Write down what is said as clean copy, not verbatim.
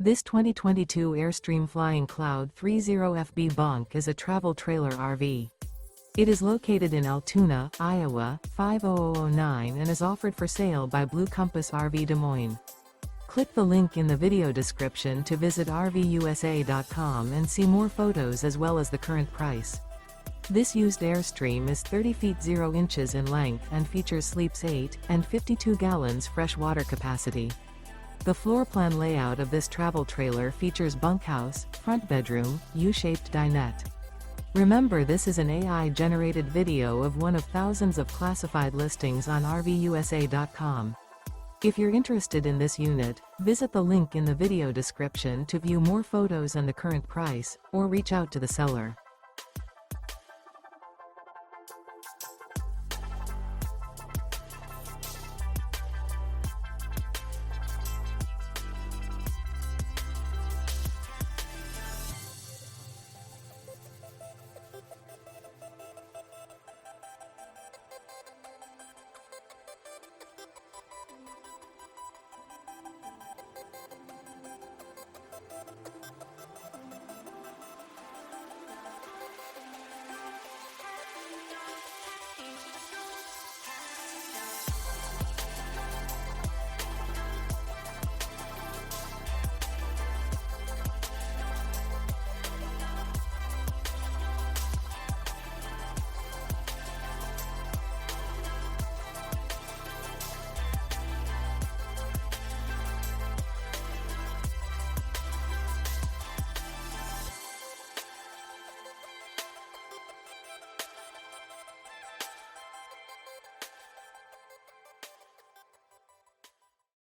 This 2022 Airstream Flying Cloud 30FB Bunk is a travel trailer RV. It is located in Altoona, Iowa, 50009 and is offered for sale by Blue Compass RV Des Moines. Click the link in the video description to visit RVUSA.com and see more photos as well as the current price. This used Airstream is 30 feet 0 inches in length and features sleeps 8 and 52 gallons fresh water capacity. The floor plan layout of this travel trailer features bunkhouse, front bedroom, U-shaped dinette. Remember, this is an AI-generated video of one of thousands of classified listings on RVUSA.com. If you're interested in this unit, visit the link in the video description to view more photos and the current price, or reach out to the seller.